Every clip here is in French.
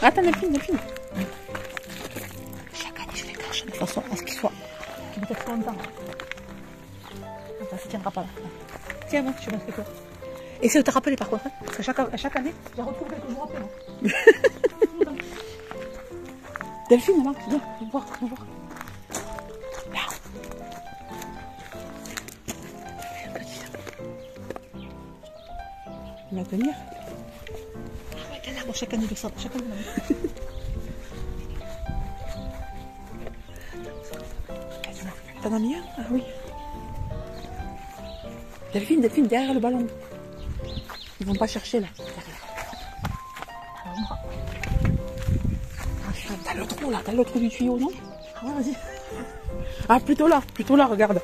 Attends, Delphine. Chaque année, je les cache de façon à ce qu'ils soient. Qu'ils me testent longtemps. Ça ne tiendra pas là. Tiens, moi, je vais mettre quoi. Essaye de te rappeler par contre. Hein, parce que chaque année, je retrouve quelques jours après. Moi. Delphine, là, viens voir. Là. Il va tenir. Ah ouais, t'as l'arbre chaque année de ça. Chaque année. T'en as mis un? Ah oui. Delphine, derrière le ballon. Ils vont pas chercher là. T'as le trou là, t'as le trou du tuyau, non? Ah ouais, vas-y. Ah, plutôt là, regarde.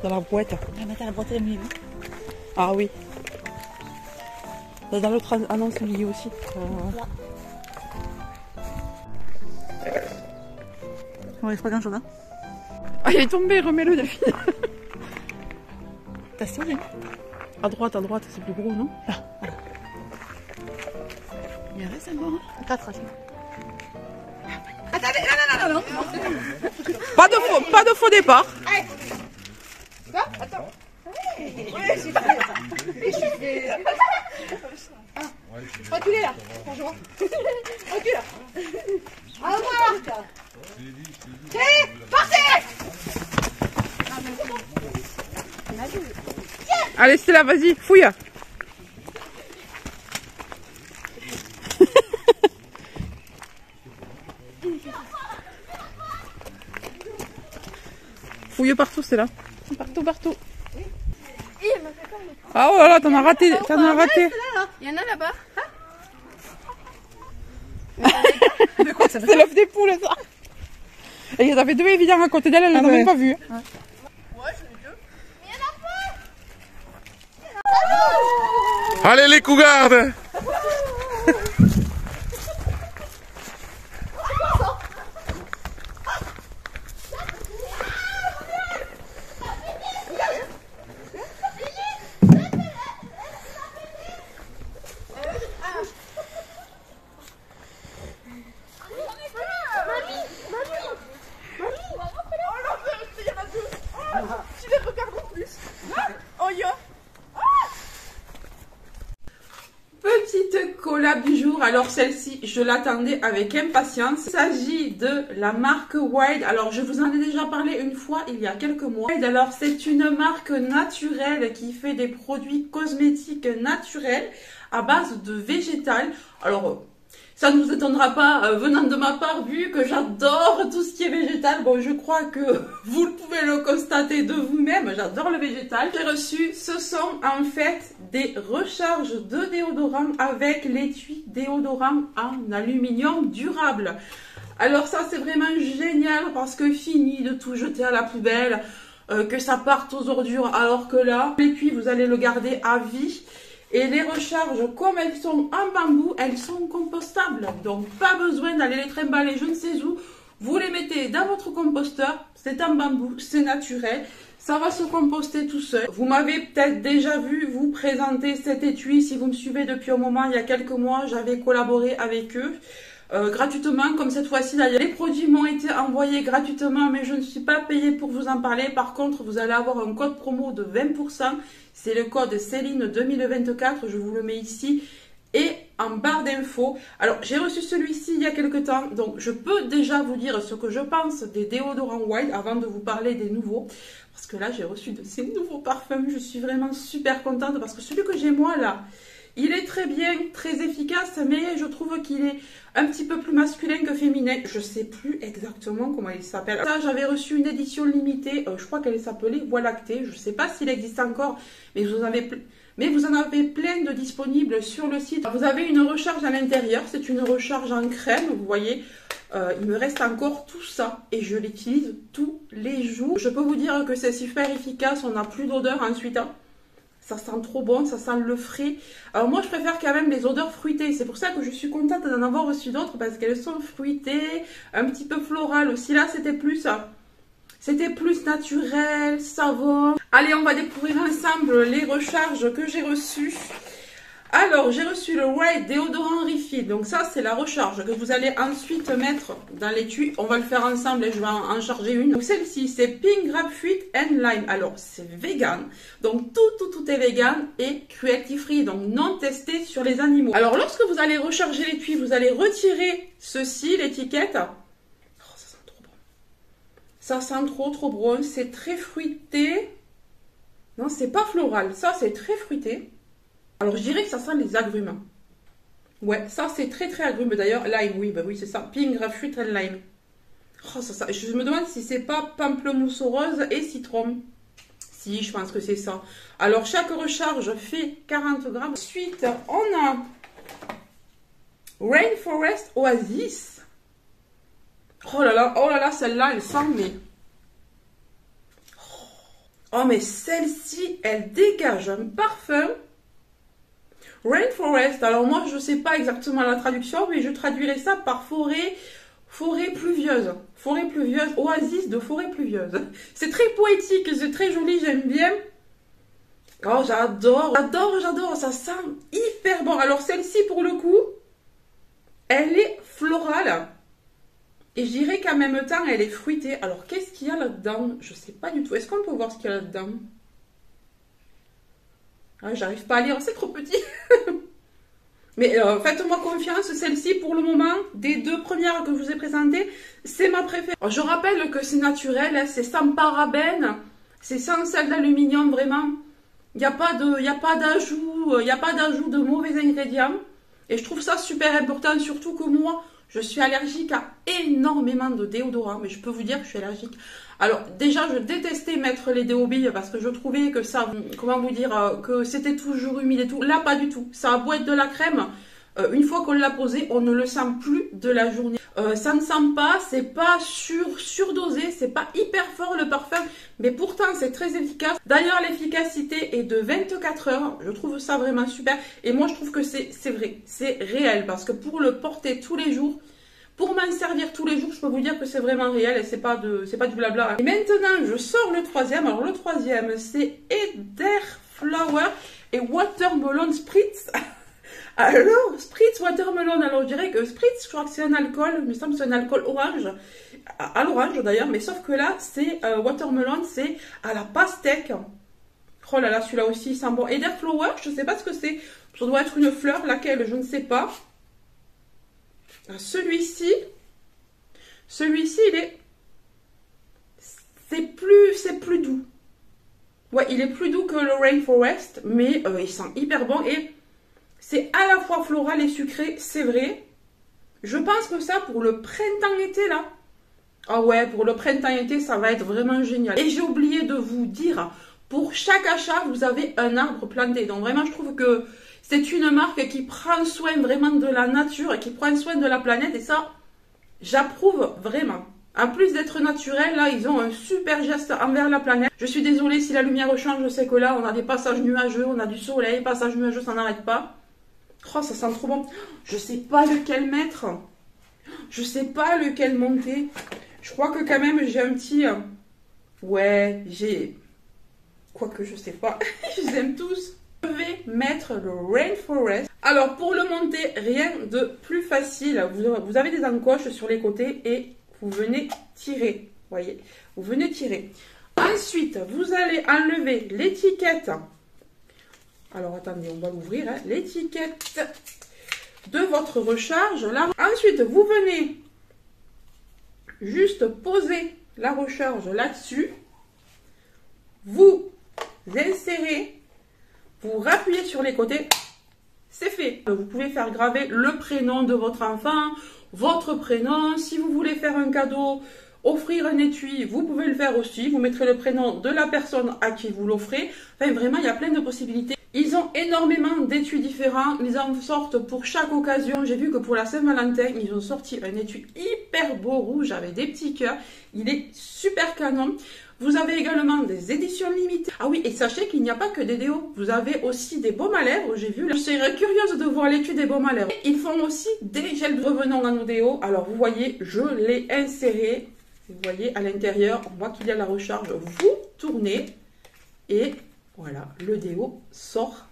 Dans la boîte. Ah, mais t'as la boîte à milieu. Ah oui. Dans l'autre annonce milieu aussi. Là. On reste pas grand chose, hein. Ah, il est tombé, remets-le, Delphine. T'as ça, hein. À droite, c'est plus gros, non? Là, voilà. Il reste encore, hein. 4, attendez, non. Pas de faux départ. Hey. Quoi? Attends. Ouais, j'ai fait. Reculez là, bonjour. Recule là. Ah voilà. Partez. Allez, c'est là, vas-y, fouille. Fouille partout, c'est là. Partout. Ah oh là là, t'en as raté. Il y en a là-bas. C'est l'œuf des poules, ça. Et il y en avait deux évidemment à côté d'elle, elle n'en a même pas vu. Ouais, j'en ai deux. Mais il y en a pas. Allez les cougardes. Petite collab du jour, alors celle-ci je l'attendais avec impatience. Il s'agit de la marque Wild. Alors je vous en ai déjà parlé une fois il y a quelques mois. Wild, alors c'est une marque naturelle qui fait des produits cosmétiques naturels à base de végétal. Alors ça ne vous étonnera pas venant de ma part vu que j'adore tout ce qui est végétal. Bon, je crois que vous pouvez le constater de vous-même, j'adore le végétal. J'ai reçu, ce sont en fait des recharges de déodorant avec l'étui déodorant en aluminium durable. Alors ça c'est vraiment génial parce que fini de tout jeter à la poubelle, que ça parte aux ordures, alors que là, l'étui vous allez le garder à vie. Et les recharges, comme elles sont en bambou, elles sont compostables. Donc, pas besoin d'aller les trimballer je ne sais où. Vous les mettez dans votre composteur. C'est en bambou, c'est naturel. Ça va se composter tout seul. Vous m'avez peut-être déjà vu vous présenter cet étui. Si vous me suivez depuis un moment, il y a quelques mois, j'avais collaboré avec eux. Gratuitement, comme cette fois-ci d'ailleurs. Les produits m'ont été envoyés gratuitement, mais je ne suis pas payée pour vous en parler. Par contre, vous allez avoir un code promo de 20%. C'est le code Céline 2024, je vous le mets ici et en barre d'infos. Alors, j'ai reçu celui-ci il y a quelques temps, donc je peux déjà vous dire ce que je pense des déodorants Wild avant de vous parler des nouveaux. Parce que là, j'ai reçu de ces nouveaux parfums, je suis vraiment super contente parce que celui que j'ai moi là, il est très bien, très efficace, mais je trouve qu'il est un petit peu plus masculin que féminin. Je sais plus exactement comment il s'appelle. Ça, j'avais reçu une édition limitée, je crois qu'elle s'appelait Voie lactée. Je sais pas s'il existe encore, mais vous en avez plein de disponibles sur le site. Vous avez une recharge à l'intérieur, c'est une recharge en crème, vous voyez. Il me reste encore tout ça et je l'utilise tous les jours. Je peux vous dire que c'est super efficace, on n'a plus d'odeur ensuite. Ça sent trop bon, ça sent le frais. Alors moi, je préfère quand même les odeurs fruitées. C'est pour ça que je suis contente d'en avoir reçu d'autres parce qu'elles sont fruitées, un petit peu florales aussi. Là, c'était plus naturel, savon. Allez, on va découvrir ensemble les recharges que j'ai reçues. Alors, j'ai reçu le White déodorant Refill. Donc ça, c'est la recharge que vous allez ensuite mettre dans l'étui. On va le faire ensemble et je vais en charger une. Donc celle-ci, c'est Pink Grapefruit and Lime. Alors, c'est vegan. Donc tout est vegan et cruelty free. Donc non testé sur les animaux. Alors, lorsque vous allez recharger l'étui, vous allez retirer ceci, l'étiquette. Oh, ça sent trop bon. Ça sent trop bon. C'est très fruité. Non, c'est pas floral. Ça, c'est très fruité. Alors, je dirais que ça sent les agrumes. Ouais, ça, c'est très agrume. D'ailleurs, lime, oui, bah oui, c'est ça. Pink Grapefruit and Lime. Oh, ça. Je me demande si c'est pas pamplemousse rose et citron. Si, je pense que c'est ça. Alors, chaque recharge fait 40 grammes. Ensuite, on a Rainforest Oasis. Oh là là, celle-là, elle sent, mais... Oh, mais celle-ci, elle dégage un parfum. Rainforest, alors moi je ne sais pas exactement la traduction, mais je traduirais ça par forêt pluvieuse. Forêt pluvieuse, oasis de forêt pluvieuse. C'est très poétique, c'est très joli, j'aime bien. Oh, j'adore, ça sent hyper bon. Alors celle-ci pour le coup, elle est florale. Et je dirais qu'en même temps, elle est fruitée. Alors qu'est-ce qu'il y a là-dedans? Je ne sais pas du tout. Est-ce qu'on peut voir ce qu'il y a là-dedans? Ah, j'arrive pas à lire, c'est trop petit. Mais faites-moi confiance, celle-ci pour le moment, des deux premières que je vous ai présentées, c'est ma préférée. Alors, je rappelle que c'est naturel, hein, c'est sans parabènes, c'est sans sel d'aluminium, vraiment. Il n'y a pas d'ajout de mauvais ingrédients. Et je trouve ça super important, surtout que moi, je suis allergique à énormément de déodorants. Mais je peux vous dire que je suis allergique. Alors déjà, je détestais mettre les déobilles parce que je trouvais que ça, comment vous dire, que c'était toujours humide et tout. Là, pas du tout. Ça a beau être de la crème, une fois qu'on l'a posé, on ne le sent plus de la journée. Ça ne sent pas, c'est pas surdosé, c'est pas hyper fort le parfum, mais pourtant c'est très efficace. D'ailleurs, l'efficacité est de 24 heures. Je trouve ça vraiment super. Et moi, je trouve que c'est vrai, c'est réel parce que pour le porter tous les jours, pour m'en servir tous les jours, je peux vous dire que c'est vraiment réel et c'est pas du blabla. Et maintenant, je sors le troisième. Alors, le troisième, c'est Elderflower et Watermelon Spritz. Alors, Spritz Watermelon. Alors, je dirais que Spritz, je crois que c'est un alcool. Il me semble que c'est un alcool orange. À l'orange d'ailleurs. Mais sauf que là, c'est Watermelon, c'est à la pastèque. Oh là là, celui-là aussi, il sent bon. Elderflower, je ne sais pas ce que c'est. Ça doit être une fleur, laquelle, je ne sais pas. Celui-ci, c'est plus doux. Ouais, il est plus doux que le Rainforest, mais il sent hyper bon et c'est à la fois floral et sucré, c'est vrai. Je pense que ça, pour le printemps-été, là, ah ouais, pour le printemps-été, ça va être vraiment génial. Et j'ai oublié de vous dire, pour chaque achat, vous avez un arbre planté. Donc vraiment, je trouve que c'est une marque qui prend soin vraiment de la nature et qui prend soin de la planète. Et ça, j'approuve vraiment. En plus d'être naturel, là, ils ont un super geste envers la planète. Je suis désolée si la lumière change. Je sais que là, on a des passages nuageux, on a du soleil. Passages nuageux, ça n'arrête pas. Oh, ça sent trop bon. Je sais pas lequel mettre. Je sais pas lequel monter. Je crois que quand même, j'ai un petit... Ouais, j'ai... Quoique, je sais pas. Je les aime tous. Je vais mettre le Rainforest. Alors, pour le monter, rien de plus facile. Vous avez des encoches sur les côtés et vous venez tirer. Voyez, vous venez tirer. Ensuite, vous allez enlever l'étiquette. Alors, attendez, on va l'ouvrir. Hein. L'étiquette de votre recharge. Là. Ensuite, vous venez juste poser la recharge là-dessus. Vous insérez. Vous rappuyez sur les côtés, c'est fait. Vous pouvez faire graver le prénom de votre enfant, votre prénom. Si vous voulez faire un cadeau, offrir un étui, vous pouvez le faire aussi. Vous mettrez le prénom de la personne à qui vous l'offrez. Enfin, vraiment, il y a plein de possibilités. Ils ont énormément d'étuis différents. Ils en sortent pour chaque occasion. J'ai vu que pour la Saint-Valentin, ils ont sorti un étui hyper beau rouge avec des petits cœurs. Il est super canon. Vous avez également des éditions limitées. Ah oui, et sachez qu'il n'y a pas que des déos. Vous avez aussi des baumes à lèvres, j'ai vu. Je serais curieuse de voir l'étui des baumes à lèvres. Ils font aussi des gels. Revenons à nos déos. Alors, vous voyez, je l'ai inséré. Vous voyez, à l'intérieur, on voit qu'il y a la recharge. Vous tournez. Et voilà, le déo sort.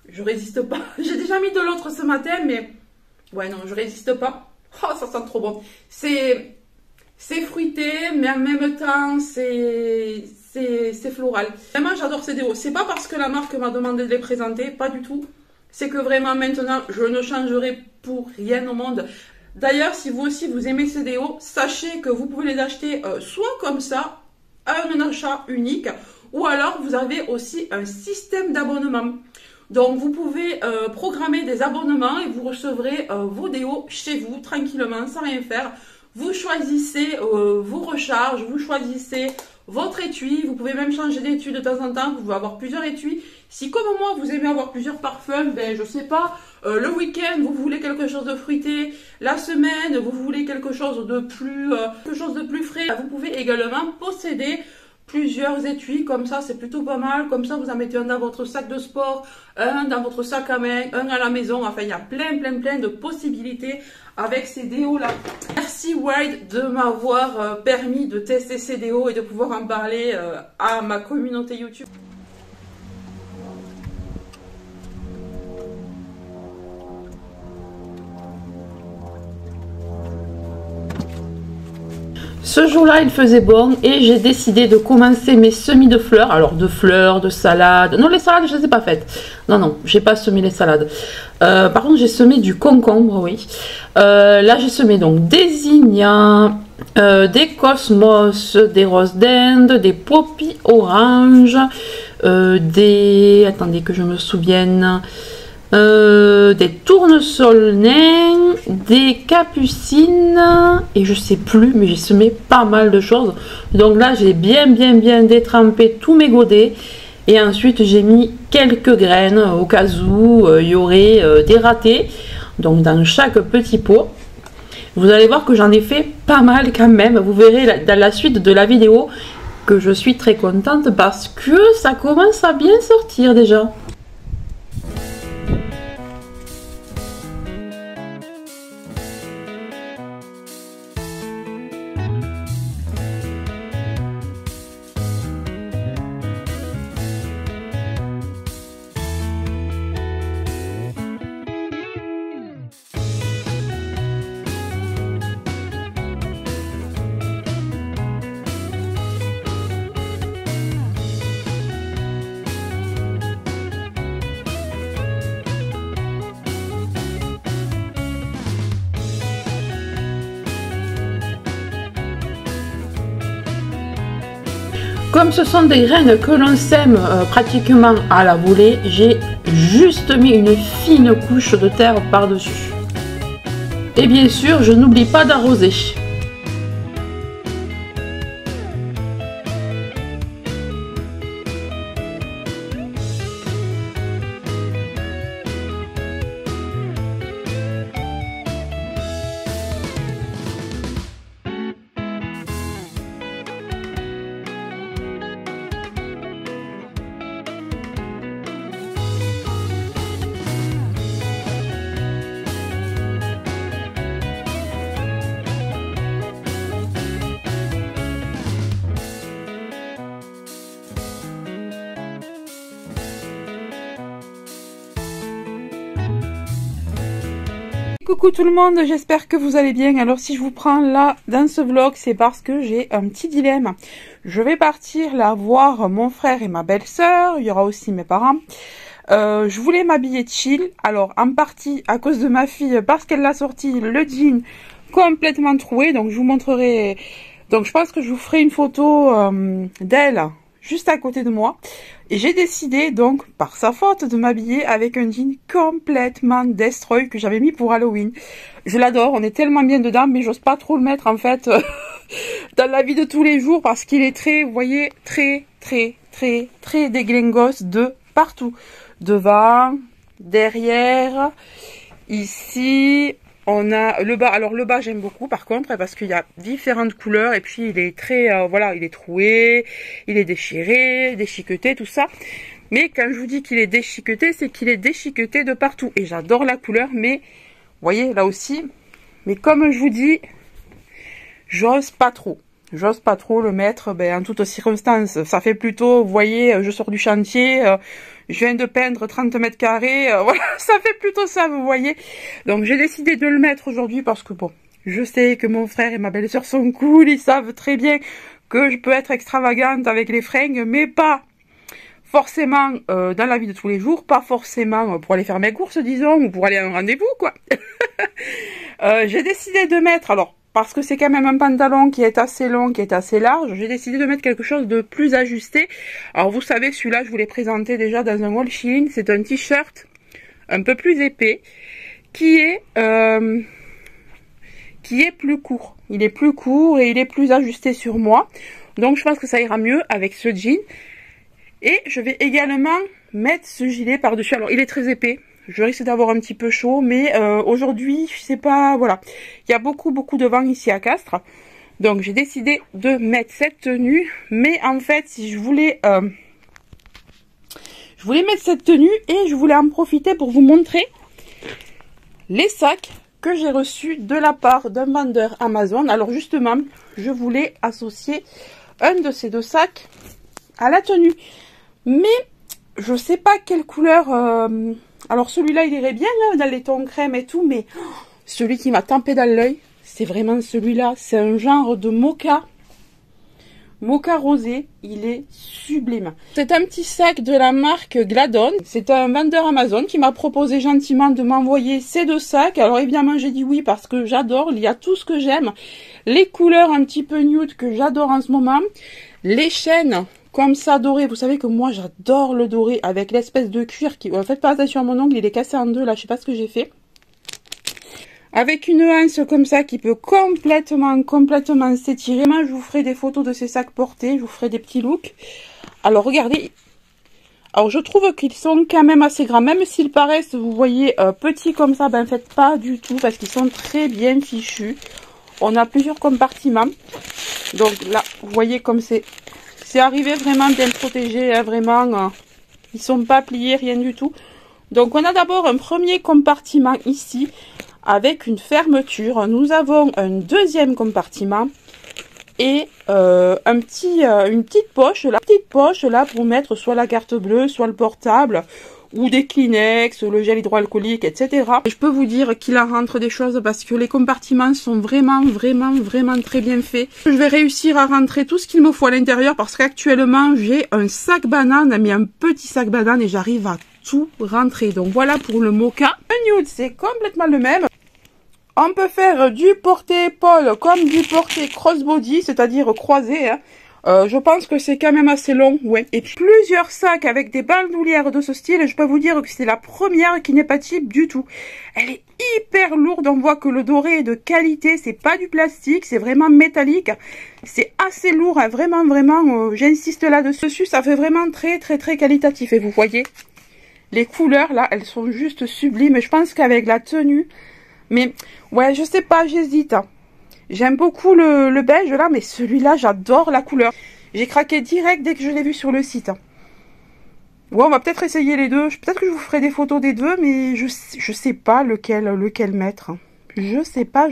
Je résiste pas. J'ai déjà mis de l'autre ce matin, mais ouais, non, je résiste pas. Oh, ça sent trop bon. C'est fruité, mais en même temps, c'est floral. Vraiment, j'adore ces déos. C'est pas parce que la marque m'a demandé de les présenter, pas du tout. C'est que vraiment, maintenant, je ne changerai pour rien au monde. D'ailleurs, si vous aussi, vous aimez ces déos, sachez que vous pouvez les acheter soit comme ça, un achat unique, ou alors vous avez aussi un système d'abonnement. Donc vous pouvez programmer des abonnements et vous recevrez vos déos chez vous tranquillement sans rien faire. Vous choisissez vos recharges, vous choisissez votre étui. Vous pouvez même changer d'étui de temps en temps. Vous pouvez avoir plusieurs étuis. Si comme moi vous aimez avoir plusieurs parfums, ben je sais pas, le week-end vous voulez quelque chose de fruité, la semaine vous voulez quelque chose de plus frais. Vous pouvez également posséder plusieurs étuis, comme ça c'est plutôt pas mal. Comme ça vous en mettez un dans votre sac de sport, un dans votre sac à main, un à la maison. Enfin il y a plein de possibilités avec ces déos là. Merci Wild de m'avoir permis de tester ces déos et de pouvoir en parler à ma communauté YouTube. Ce jour-là, il faisait bon et j'ai décidé de commencer mes semis de fleurs. Alors, de fleurs, de salades. Non, les salades, je ne les ai pas faites. Non, j'ai pas semé les salades. Par contre, j'ai semé du concombre, oui. Là, j'ai semé donc des zinnias, des cosmos, des roses d'Inde, des poppies oranges, Attendez que je me souvienne... des tournesols nains, des capucines et je sais plus, mais j'ai semé pas mal de choses. Donc là j'ai bien détrempé tous mes godets et ensuite j'ai mis quelques graines au cas où il y aurait des ratés, donc dans chaque petit pot. Vous allez voir que j'en ai fait pas mal quand même. Vous verrez dans la suite de la vidéo que je suis très contente parce que ça commence à bien sortir déjà. Comme ce sont des graines que l'on sème pratiquement à la volée, j'ai juste mis une fine couche de terre par-dessus. Et bien sûr, je n'oublie pas d'arroser. Coucou tout le monde, j'espère que vous allez bien. Alors si je vous prends là dans ce vlog, c'est parce que j'ai un petit dilemme. Je vais partir là voir mon frère et ma belle-sœur, il y aura aussi mes parents. Je voulais m'habiller chill, alors en partie à cause de ma fille, parce qu'elle l'a sorti le jean complètement troué, donc je vous montrerai. Donc je pense que je vous ferai une photo d'elle juste à côté de moi. Et j'ai décidé donc, par sa faute, de m'habiller avec un jean complètement destroy que j'avais mis pour Halloween. Je l'adore, on est tellement bien dedans, mais j'ose pas trop le mettre en fait dans la vie de tous les jours parce qu'il est très, vous voyez, très déglingos de partout. Devant, derrière, ici... On a le bas, alors le bas j'aime beaucoup par contre parce qu'il y a différentes couleurs et puis il est très, voilà, il est troué, il est déchiré, déchiqueté, tout ça. Mais quand je vous dis qu'il est déchiqueté, c'est qu'il est déchiqueté de partout. Et j'adore la couleur, mais vous voyez là aussi. Mais comme je vous dis, j'ose pas trop. j'ose pas trop le mettre en toutes circonstances. Ça fait plutôt, vous voyez, je sors du chantier, je viens de peindre 30 mètres carrés, voilà, ça fait plutôt ça, vous voyez. Donc j'ai décidé de le mettre aujourd'hui parce que bon, je sais que mon frère et ma belle-sœur sont cool, ils savent très bien que je peux être extravagante avec les fringues, mais pas forcément dans la vie de tous les jours, pas forcément pour aller faire mes courses, disons, ou pour aller à un rendez-vous, quoi. J'ai décidé de mettre, alors, parce que c'est quand même un pantalon qui est assez long, qui est assez large, j'ai décidé de mettre quelque chose de plus ajusté. Alors, vous savez, celui-là, je vous l'ai présenté déjà dans un haul Shein. C'est un t-shirt un peu plus épais, qui est plus court. Il est plus court et il est plus ajusté sur moi. Donc, je pense que ça ira mieux avec ce jean. Et je vais également mettre ce gilet par-dessus. Alors, il est très épais. Je risque d'avoir un petit peu chaud. Mais aujourd'hui, je sais pas, voilà. Il y a beaucoup de vent ici à Castres. Donc, j'ai décidé de mettre cette tenue. Mais en fait, si je voulais mettre cette tenue et je voulais en profiter pour vous montrer les sacs que j'ai reçus de la part d'un vendeur Amazon. Alors, justement, je voulais associer un de ces deux sacs à la tenue. Mais je sais pas quelle couleur. Alors celui-là il irait bien hein, dans les tons crème et tout, mais celui qui m'a tempé dans l'œil, c'est vraiment celui-là. C'est un genre de mocha rosé. Il est sublime. C'est un petit sac de la marque Gladon. C'est un vendeur Amazon qui m'a proposé gentiment de m'envoyer ces deux sacs. Alors évidemment j'ai dit oui parce que j'adore. Il y a tout ce que j'aime. Les couleurs un petit peu nude que j'adore en ce moment. Les chaînes comme ça doré, vous savez que moi j'adore le doré avec l'espèce de cuir qui... Faites pas attention à mon ongle, il est cassé en deux là, je sais pas ce que j'ai fait. Avec une anse comme ça qui peut complètement s'étirer. Moi je vous ferai des photos de ces sacs portés, je vous ferai des petits looks. Alors regardez, alors je trouve qu'ils sont quand même assez grands, même s'ils paraissent, vous voyez, petits comme ça, ben faites pas du tout parce qu'ils sont très bien fichus. On a plusieurs compartiments. Donc là, vous voyez comme c'est arrivé vraiment bien protégé, hein, vraiment. Ils sont pas pliés, rien du tout. Donc on a d'abord un premier compartiment ici avec une fermeture. Nous avons un deuxième compartiment et une petite poche là pour mettre soit la carte bleue, soit le portable, ou des Kleenex, le gel hydroalcoolique, etc. Et je peux vous dire qu'il en rentre des choses parce que les compartiments sont vraiment très bien faits. Je vais réussir à rentrer tout ce qu'il me faut à l'intérieur parce qu'actuellement j'ai un sac banane, mais un petit sac banane et j'arrive à tout rentrer. Donc voilà pour le mocha. Le nude c'est complètement le même. On peut faire du porté-épaule comme du porté-crossbody, c'est-à-dire croisé, hein. Je pense que c'est quand même assez long, ouais. Et puis plusieurs sacs avec des bandoulières de ce style. Et je peux vous dire que c'est la première qui n'est pas cheap du tout. Elle est hyper lourde. On voit que le doré est de qualité. C'est pas du plastique, c'est vraiment métallique. C'est assez lourd, hein. Vraiment, j'insiste là-dessus. Ça fait vraiment très qualitatif. Et vous voyez, les couleurs là, elles sont juste sublimes. Et je pense qu'avec la tenue, mais ouais, je sais pas, j'hésite. J'aime beaucoup le beige là, mais celui-là, j'adore la couleur. J'ai craqué direct dès que je l'ai vu sur le site. Ouais, on va peut-être essayer les deux. Peut-être que je vous ferai des photos des deux, mais je sais pas lequel mettre. Je sais pas.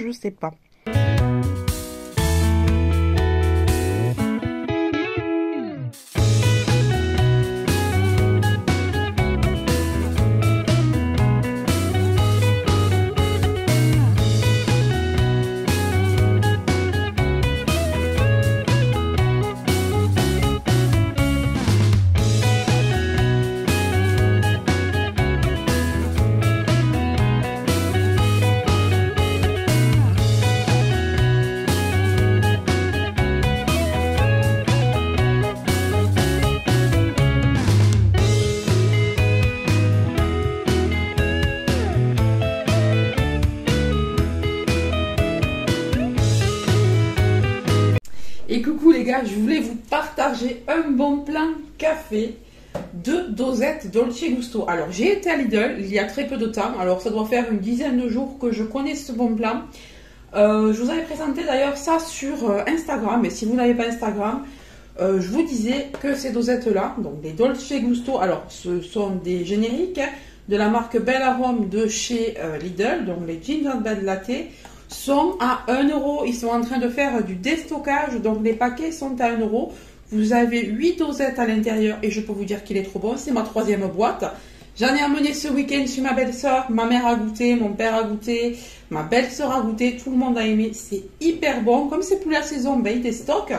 Et coucou les gars, je voulais vous partager un bon plan café de dosettes Dolce Gusto. Alors j'ai été à Lidl il y a très peu de temps, alors ça doit faire une dizaine de jours que je connais ce bon plan. Je vous avais présenté d'ailleurs ça sur Instagram, et si vous n'avez pas Instagram, je vous disais que ces dosettes là, donc des Dolce Gusto, alors ce sont des génériques de la marque Belle Arôme de chez Lidl, donc les Ginger Bed Latte. sont à 1 euro. Ils sont en train de faire du déstockage, donc les paquets sont à 1 euro. Vous avez 8 dosettes à l'intérieur et je peux vous dire qu'il est trop bon. C'est ma 3e boîte. J'en ai amené ce week-end chez ma belle-sœur. Ma mère a goûté, mon père a goûté, ma belle-sœur a goûté. Tout le monde a aimé. C'est hyper bon. Comme c'est plus la saison, ben, il déstocke.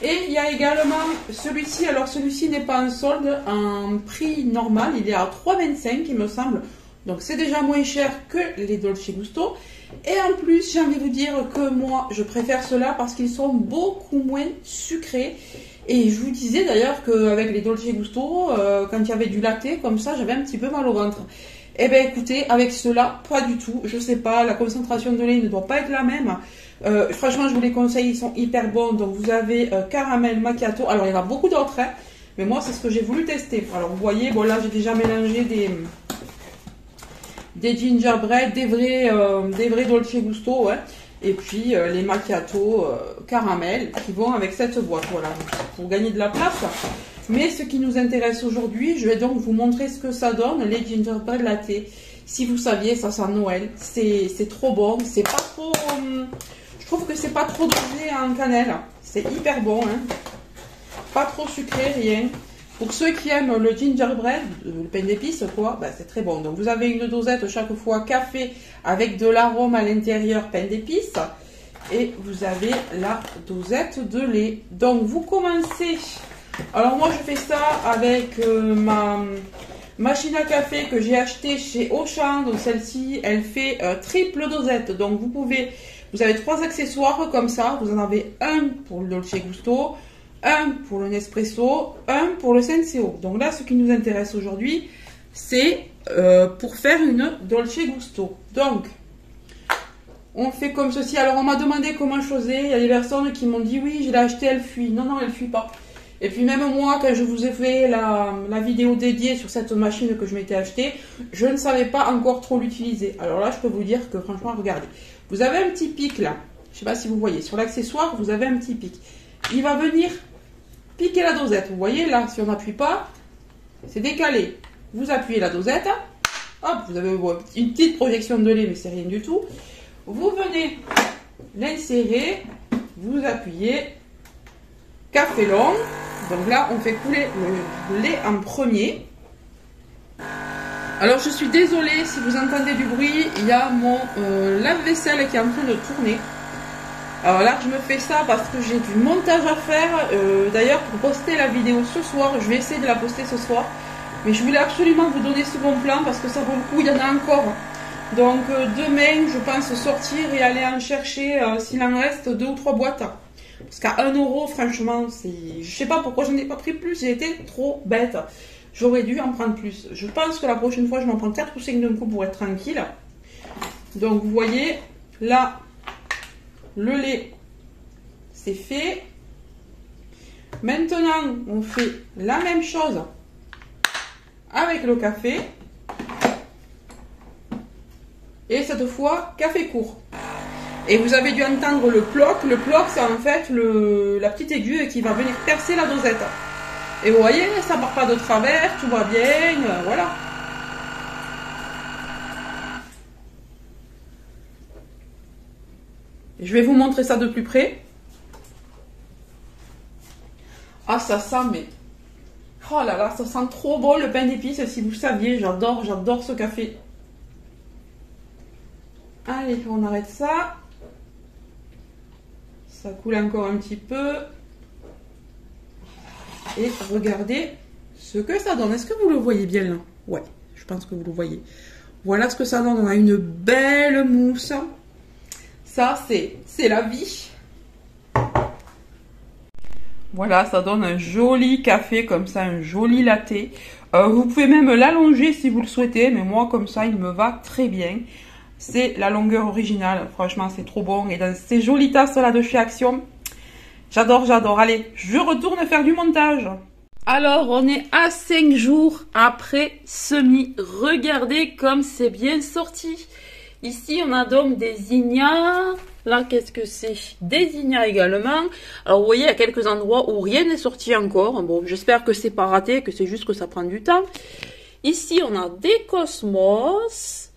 Et il y a également celui-ci. Alors celui-ci n'est pas en solde, en prix normal. Il est à 3,25 il me semble. Donc c'est déjà moins cher que les Dolce Gusto. Et en plus, j'ai envie de vous dire que moi, je préfère ceux-là parce qu'ils sont beaucoup moins sucrés. Et je vous disais d'ailleurs qu'avec les Dolce Gusto, quand il y avait du latte, comme ça, j'avais un petit peu mal au ventre. Eh bien écoutez, avec ceux-là, pas du tout. Je sais pas, la concentration de lait ne doit pas être la même. Franchement, je vous les conseille, ils sont hyper bons. Donc vous avez caramel macchiato. Alors il y en a beaucoup d'autres, hein, mais moi, c'est ce que j'ai voulu tester. Alors vous voyez, bon là, j'ai déjà mélangé des gingerbread, des vrais Dolce Gusto, ouais. Et puis les macchiato caramel qui vont avec cette boîte, voilà, pour gagner de la place. Mais ce qui nous intéresse aujourd'hui, je vais donc vous montrer ce que ça donne, les gingerbread latte. Si vous saviez, ça sent Noël, c'est trop bon, c'est pas trop... je trouve que c'est pas trop dosé en cannelle, c'est hyper bon, hein. Pas trop sucré, rien. Pour ceux qui aiment le gingerbread, le pain d'épices, quoi, ben c'est très bon. Donc vous avez une dosette chaque fois café avec de l'arôme à l'intérieur, pain d'épices. Et vous avez la dosette de lait. Donc vous commencez. Alors moi je fais ça avec ma machine à café que j'ai achetée chez Auchan. Donc celle-ci, elle fait triple dosette. Donc vous avez 3 accessoires comme ça. Vous en avez un pour le Dolce Gusto, un pour le Nespresso, un pour le Senseo. Donc là, ce qui nous intéresse aujourd'hui, c'est pour faire une Dolce Gusto. Donc, on fait comme ceci. Alors, on m'a demandé comment je faisais. Il y a des personnes qui m'ont dit, oui, je l'ai acheté, elle fuit. Non, non, elle fuit pas. Et puis même moi, quand je vous ai fait la vidéo dédiée sur cette machine que je m'étais achetée, je ne savais pas encore trop l'utiliser. Alors là, je peux vous dire que franchement, regardez. Vous avez un petit pic là. Je ne sais pas si vous voyez. Sur l'accessoire, vous avez un petit pic. Il va venir piquer la dosette. Vous voyez là, si on n'appuie pas, c'est décalé. Vous appuyez la dosette. Hop, vous avez une petite projection de lait, mais c'est rien du tout. Vous venez l'insérer. Vous appuyez. Café long. Donc là, on fait couler le lait en premier. Alors, je suis désolée si vous entendez du bruit. Il y a mon lave-vaisselle qui est en train de tourner. Alors là, je me fais ça parce que j'ai du montage à faire. D'ailleurs, pour poster la vidéo ce soir, je vais essayer de la poster ce soir. Mais je voulais absolument vous donner ce bon plan parce que ça vaut le coup, il y en a encore. Donc demain, je pense sortir et aller en chercher, s'il en reste, 2 ou 3 boîtes. Parce qu'à 1 euro, franchement, je sais pas pourquoi j'en ai pas pris plus, j'ai été trop bête. J'aurais dû en prendre plus. Je pense que la prochaine fois, je m'en prends 4 ou 5 d'un coup pour être tranquille. Donc vous voyez, là, le lait, c'est fait. Maintenant, on fait la même chose avec le café. Et cette fois, café court. Et vous avez dû entendre le ploc. Le ploc, c'est en fait la petite aiguille qui va venir percer la dosette. Et vous voyez, ça part pas de travers, tout va bien, voilà. Je vais vous montrer ça de plus près. Ah, ça sent, mais... Oh là là, ça sent trop bon le pain d'épices, si vous saviez, j'adore ce café. Allez, on arrête ça. Ça coule encore un petit peu. Et regardez ce que ça donne. Est-ce que vous le voyez bien là? Ouais, je pense que vous le voyez. Voilà ce que ça donne. On a une belle mousse. Ça, c'est la vie. Voilà, ça donne un joli café comme ça, un joli latte. Vous pouvez même l'allonger si vous le souhaitez, mais moi comme ça, il me va très bien. C'est la longueur originale, franchement, c'est trop bon. Et dans ces jolies tasses là de chez Action, j'adore. Allez, je retourne faire du montage. Alors, on est à 5 jours après semis. Regardez comme c'est bien sorti. Ici, on a donc des zinnias. Là, qu'est-ce que c'est? Des zinnias également. Alors, vous voyez, il y a quelques endroits où rien n'est sorti encore. Bon, j'espère que c'est pas raté, que c'est juste que ça prend du temps. Ici, on a des cosmos.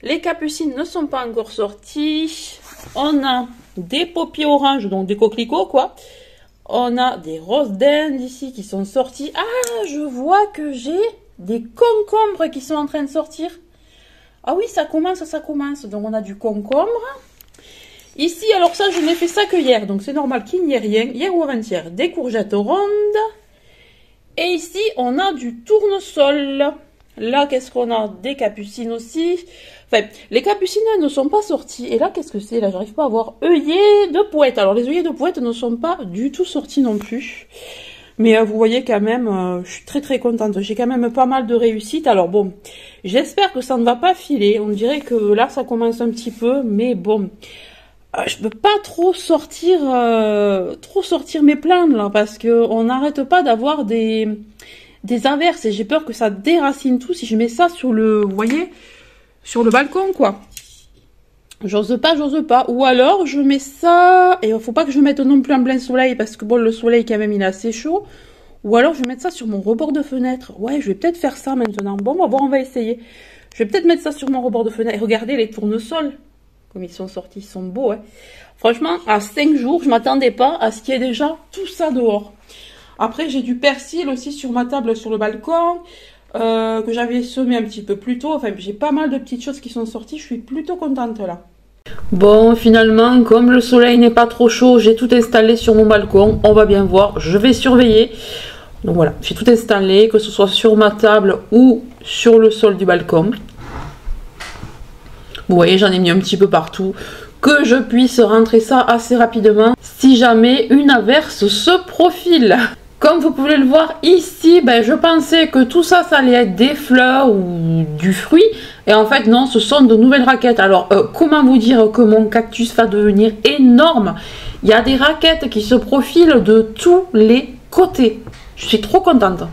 Les capucines ne sont pas encore sorties. On a des poppies oranges, donc des coquelicots quoi. On a des roses d'Inde ici qui sont sorties. Ah, je vois que j'ai des concombres qui sont en train de sortir. Ah oui, ça commence, ça commence. Donc on a du concombre. Ici, alors ça, je n'ai fait ça que hier. Donc c'est normal qu'il n'y ait rien. Hier ou avant-hier, des courgettes rondes. Et ici, on a du tournesol. Là, qu'est-ce qu'on a? Des capucines aussi. Enfin, les capucines ne sont pas sorties. Et là, qu'est-ce que c'est? Là, j'arrive pas à voir. Œillets de poète. Alors, les œillets de poète ne sont pas du tout sortis non plus. Mais vous voyez quand même, je suis très très contente. J'ai quand même pas mal de réussite. Alors bon, j'espère que ça ne va pas filer. On dirait que là, ça commence un petit peu. Mais bon, je peux pas trop sortir mes plantes là. Parce qu'on n'arrête pas d'avoir des averses. Et j'ai peur que ça déracine tout si je mets ça sur le, vous voyez, sur le balcon quoi. J'ose pas. Ou alors, je mets ça... Et il faut pas que je mette non plus en plein soleil, parce que bon, le soleil, quand même, il est assez chaud. Ou alors, je vais mettre ça sur mon rebord de fenêtre. Ouais, je vais peut-être faire ça maintenant. Bon, on va essayer. Je vais peut-être mettre ça sur mon rebord de fenêtre. Et regardez les tournesols. Comme ils sont sortis, ils sont beaux, hein. Franchement, à 5 jours, je m'attendais pas à ce qu'il y ait déjà tout ça dehors. Après, j'ai du persil aussi sur ma table, sur le balcon. Que j'avais semé un petit peu plus tôt. Enfin, j'ai pas mal de petites choses qui sont sorties. Je suis plutôt contente là. Bon, finalement, comme le soleil n'est pas trop chaud, j'ai tout installé sur mon balcon. On va bien voir. Je vais surveiller. Donc voilà, j'ai tout installé, que ce soit sur ma table ou sur le sol du balcon. Vous voyez, j'en ai mis un petit peu partout. Que je puisse rentrer ça assez rapidement si jamais une averse se profile. Comme vous pouvez le voir ici, ben, je pensais que tout ça, ça allait être des fleurs ou du fruit. Et en fait, non, ce sont de nouvelles raquettes. Alors, comment vous dire que mon cactus va devenir énorme? Il y a des raquettes qui se profilent de tous les côtés. Je suis trop contente.